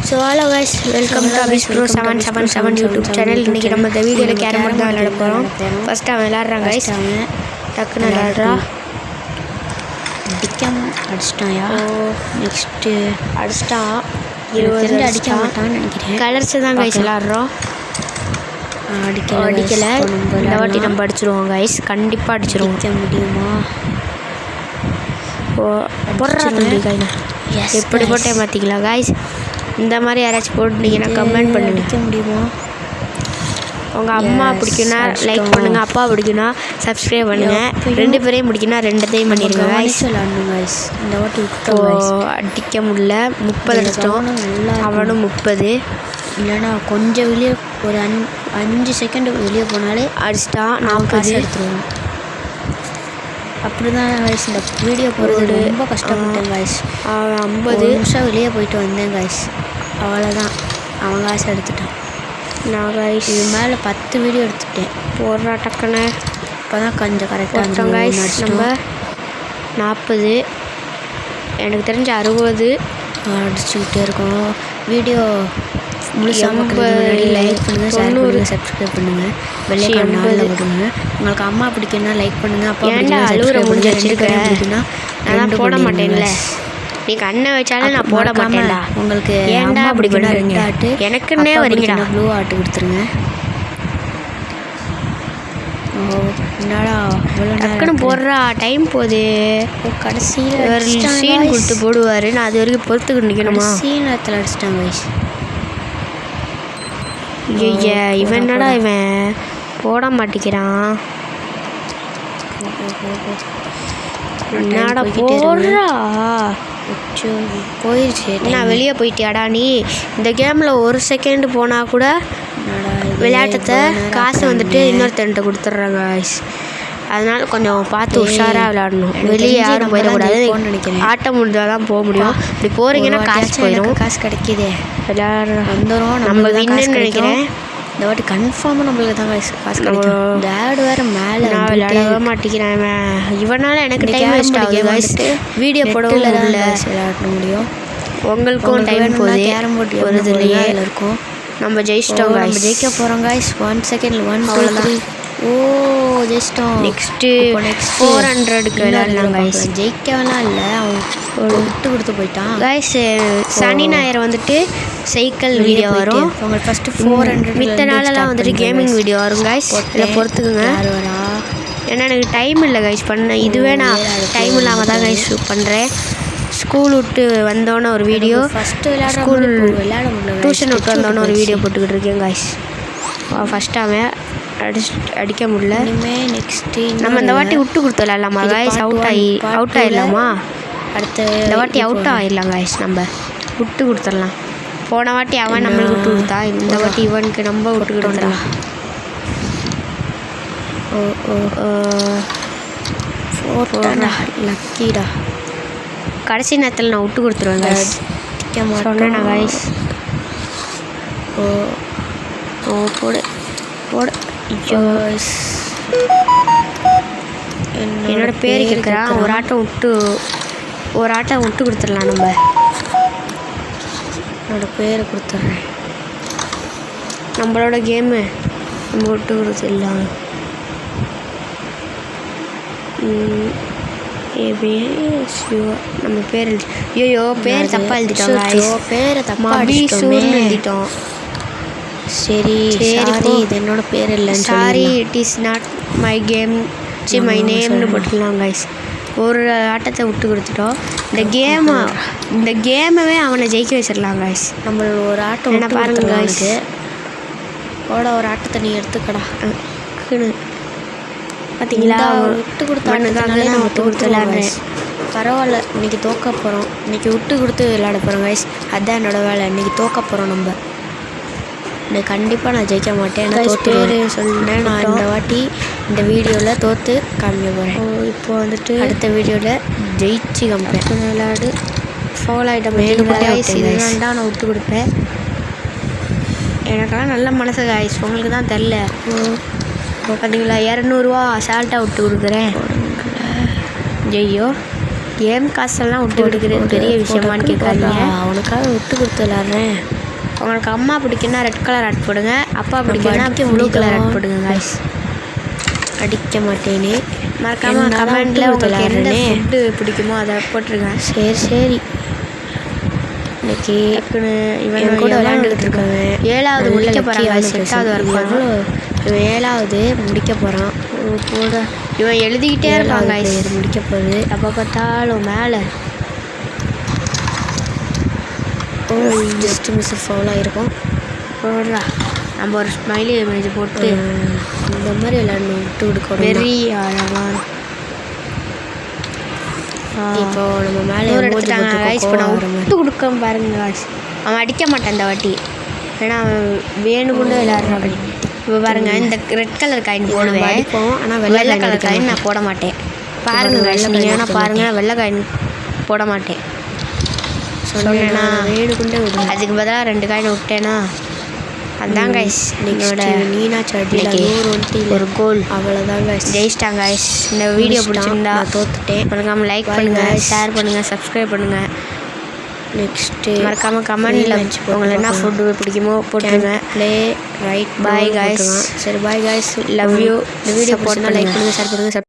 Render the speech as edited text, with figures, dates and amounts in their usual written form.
So hello guys, welcome to Abbe's bro 777 YouTube channel. இன்றைக்கி நம்ம இந்த வீடியோவில் கேரம் போர்டு தான் விளையாட போகிறோம். ஃபஸ்ட்டு அவன் விளையாடுறான் கைஸ், டக்குன்னு விளையாடுறா. அடிச்சிட்டாயா? நெக்ஸ்ட்டு அடிச்சிட்டான். 20 அடிக்க மாட்டான்னு நினைக்கிறேன். கலர்ஸு தான் கைஸ் விளையாடுறோம். அடிக்கலை. இந்த வாட்டி நம்ம அடிச்சிருவோம் கைஸ், கண்டிப்பாக அடிச்சிருவோம். அடிக்க முடியுமா? போடுறா தம்பி கையில் எப்படி போட்டேன் பார்த்தீங்களா கைஸ்? இந்த மாதிரி யாராச்சும் போட்டுட்டீங்கன்னா கமெண்ட் பண்ணுங்க. அடிக்க முடியுமா? உங்கள் அம்மா பிடிக்குன்னா லைக் பண்ணுங்கள், அப்பா பிடிக்குன்னா சப்ஸ்கிரைப் பண்ணுங்கள். ரெண்டு பேரையும் பிடிக்குன்னா ரெண்டுத்தையும் பண்ணிடுங்க கைஸ். இந்த வாட்டி அடிக்க முடியல. 30 அடிச்சிட்டோம், அவனும் 30. இல்லைன்னா கொஞ்சம் வெளியே ஒரு 5 செகண்ட் வெளியே போனாலே அடிச்சிட்டான். நான் காசு எடுத்துருவேன். அப்படி தான் கைஸ் இந்த வீடியோ போடுறது ரொம்ப கஷ்டப்பட்டேன் கைஸ். 50 நிமிஷம் வெளியே போயிட்டு வந்தேன் கைஸ். அவ்வளோதான், அவன் காசு எடுத்துட்டான். நான் கைஸ் இது மேலே 10 வீடியோ எடுத்துட்டேன். போடுறா டக்குன்னு. இப்போ தான் கொஞ்சம் கரெக்டாக கைஸ். நம்ம 40, எனக்கு தெரிஞ்ச 60 அடிச்சுக்கிட்டே இருக்கோம். வீடியோ முழுசாக லைக் பண்ணுங்கள், ஷேர் பண்ணுங்கள், சப்ஸ்கிரைப் பண்ணுங்கள், வெள்ளைக்கான நாளில் விடுங்க. உங்களுக்கு அம்மா பிடிக்குன்னா லைக் பண்ணுங்கள், அப்பா அழுகுற முடிஞ்சு வச்சுருக்கேன். நான் போட மாட்டேன்ல, நீ கண்ணை வச்சாலும் நான் போட மாட்டேன்டா. உங்களுக்கு ஏன்டா அப்படி பண்ணுறீங்க? எனக்குன்னே வரீங்கடா. ப்ளூ ஆட்டு கொடுத்துருங்க. என்னடா டக்குன்னு போடுறா, டைம் போகுது. கடைசியில் ஒரு சீன் கொடுத்து போடுவார், நான் அது வரைக்கும் பொறுத்துக்கிட்டு நிற்கணுமா? சீனத்தில் அடிச்சிட்டாங்க கைஸ். ஐயா, இவன் என்னடா இவன் போட மாட்டேங்கிறான். என்னடா போடுறா? போயிடுச்சு. நான் வெளியே போயிட்டியாடா நீ? இந்த கேமில் 1 செகண்ட் போனால் கூட விளையாட்டத்தை காசு வந்துட்டு இன்னொருத்தன்ட்ட கொடுத்துட்றாங்க கைஸ். அதனால கொஞ்சம் பார்த்து உஷாராக விளையாடணும். வெளியே யாரும் போயிடக்கூடாது. ஆட்டம் முடிஞ்சால் தான் போக முடியும். இப்படி போகிறீங்கன்னா காசு போயிடும். காசு கிடைக்கிதே, விளையாடுற வந்துடும். நம்ம வின்னு நினைக்கிறேன். இந்த வாட்டி கன்ஃபார்மாக நம்மளுக்கு தான் காசு கிடைக்கும். இந்த ஆடு வேறு மேலே நான் விளையாடவே மாட்டேங்கிறேன். இவனால எனக்கு டைம் வேஸ்ட் ஆகுது கைஸ். வீடியோ போடவும் இல்லை, விளையாட முடியும். உங்களுக்கும் டைம் போகுது. கேரம் போர்டு வருது இல்லையே இருக்கும். நம்ம ஜெயிச்சிட்டோம். நம்ம ஜெயிக்க போகிறோம் கைஸ். 1 செகண்ட் 1 அவ்வளோதான். ஓ ஜெயிச்சிட்டோம். நெக்ஸ்ட்டு 400க்கு விளையாடலாம் கைஸ். ஜெயிக்க வேணாம் இல்லை, அவன் விட்டு கொடுத்து போயிட்டான் கைஸ். சனி ஞாயிறு வந்துட்டு சைக்கிள் வீடியோ வரும். உங்களுக்கு ஃபஸ்ட்டு 400. மித்த நாளெல்லாம் வந்துட்டு கேமிங் வீடியோ வரும் கைஸ். இதில் பொறுத்துக்குங்க. ஏன்னா எனக்கு டைம் இல்லை கைஸ் பண்ண. இதுவே நான் டைம் இல்லாமல் தான் கைஸ் பண்ணுறேன். ஸ்கூல் விட்டு வந்தோன்னே ஒரு வீடியோ, ஸ்கூல் டியூஷன் விட்டு வந்தோன்னே ஒரு வீடியோ போட்டுக்கிட்டு இருக்கேன் கைஸ். ஃபஸ்ட்டு அவன் அடிக்க முடியல. நெக்ஸ்ட்டு நம்ம இந்த வாட்டி விட்டு கொடுத்து விளையாடலாமா கைஸ்? அவுட் ஆகிடலாமா? அடுத்த இந்த வாட்டி அவுட் ஆகிடலாம் கைஸ். நம்ம விட்டு கொடுத்துடலாம். போன வாட்டி அவன் நம்மளுக்கு விட்டு கொடுத்தா, இந்த வாட்டி இவனுக்கு நம்ம விட்டு கொடுத்துடலாம். லக்கிடா. கடைசி நேரத்தில் நான் விட்டு கொடுத்துருவேன் கைஸ். சொன்னேன் கைஸ். போடு போடு. என்னோட பேர் கேட்குறான். ஒரு ஆட்டம் விட்டு கொடுத்துடலாம். நம்ம என்னோட பேரை கொடுத்துட்றேன். நம்மளோட கேமு நம்ம விட்டு கொடுத்துடலாம். நம்ம பேர் ஐயோ பேர் தப்பாக எழுதிட்டோம். பேரை தப்பாக எழுதிட்டோம். சரி சரி, இது என்னோட பேர் இல்லைன்னு sorry, it is not my game, my நேம்னு போட்டுக்கலாம் கைஸ். ஒரு ஆட்டத்தை விட்டு கொடுத்துட்டோம். இந்த கேமவே அவனை ஜெயிக்க வச்சிடலாம் கைஸ். நம்ம ஒரு ஆட்டம் என்ன பாருங்க கைஸ். ஒரு ஆட்டத்தை நீ எடுத்துக்கடா. பார்த்தீங்களா, விட்டு கொடுத்தாங்க. நான் விட்டு கொடுத்து விளையாடுறேன். பரவாயில்ல, இன்றைக்கி தோக்க போகிறோம். இன்றைக்கி விட்டு கொடுத்து விளையாட போகிறோம் கைஸ். அதுதான் என்னோடய வேலை. இன்றைக்கி தோக்க போகிறோம். நம்ம இன்னைக்கு கண்டிப்பாக நான் ஜெயிக்க மாட்டேன். தோற்று சொன்னேன். நான் இந்த வாட்டி இந்த வீடியோவில் தோற்று காமிக்க போகிறேன். இப்போ வந்துட்டு அடுத்த வீடியோவில் ஜெயிச்சு காமிப்பேன். விளையாடு ஃபோல் ஐட்டம் இதுதான் நான் விட்டு கொடுப்பேன். எனக்கெல்லாம் நல்ல மனசு காய்ஸ், உங்களுக்கு தான் தெரில. பார்த்தீங்களா, 200 அசால்ட்டாக விட்டு கொடுக்குறேன். ஐயோ, கேம் காசெல்லாம் விட்டு கொடுக்குறது பெரிய விஷயமானு கேட்காதீங்க. அவனுக்காக விட்டு கொடுத்து விளாட்றேன். உங்களுக்கு அம்மா பிடிக்குன்னா ரெட் கலர் ஆட் போடுங்க, அப்பா பிடிக்குன்னா ப்ளூ கலர் ஆட் போடுங்க காய்ஸ். அடிக்க மாட்டேனே. மறக்காமல் கமெண்டில் உங்களுக்கு எந்த ஃபுட்டு பிடிக்குமோ அதை போட்டுருங்க. சரி இன்னைக்கு இவன் கூட விளையாண்டுக்கிட்டு இருக்காங்க. 7வது முடிக்க போகிறாங்க. 8வது வரைக்கும் இவன் 7வது முடிக்க போகிறான். கூட இவன் எழுதிக்கிட்டே இருப்பாங்க. முடிக்க போகுது. அப்போ பார்த்தாலும் மேலே ஜஸ்ட் மிஸ் ஃபவுலாக இருக்கும். போடுறா நம்ம ஒரு ஸ்மைலி இமேஜ் போட்டு இந்த மாதிரி விளையாடணும். விட்டு கொடுக்கணும். வெரி அழகான இப்போ நம்ம மேலே எடுத்துட்டாங்க கைஸ். இப்போ நான் விட்டு கொடுக்க பாருங்க காய்ஸ். அவன் அடிக்க மாட்டான் இந்த வாட்டி, ஏன்னா அவன் வேணும்னு விளையாடுறான். இப்போ பாருங்க, இந்த ரெட் கலர் காயின் போடுவேன், அடிப்போம். ஆனால் வெள்ளை கலர் காயின் நான் போட மாட்டேன். பாருங்க காய்ஸ், நீங்கள் வேணா பாருங்கள், வெள்ளை காயின் போட மாட்டேன் சொன்னேன்னா வேணுக்குண்டே விடுவேன். அதுக்கு பதிலாக 2 காயின் விட்டேன்னா அதுதான் கைஸ் என்னோட நீனா சட்டியில் ஒரு கோல். அவ்வளோதான் கைஸ், ஜெயிச்சிட்டாங்க கைஸ். இந்த வீடியோ பிடிச்சிருந்தா தோத்துட்டேன். மறக்காமல் லைக் பண்ணுங்கள், ஷேர் பண்ணுங்கள், சப்ஸ்கிரைப் பண்ணுங்கள். நெக்ஸ்ட்டு மறக்காமல் கமெண்டில் உங்களுக்கு என்ன ஃபுட்டு பிடிக்குமோ போட்டுருங்க. Play right. Bye guys. சரி பாய் கைஸ், லவ் யூ. இந்த வீடியோ போட்டால் லைக் பண்ணுங்கள், ஷேர் பண்ணுங்கள்.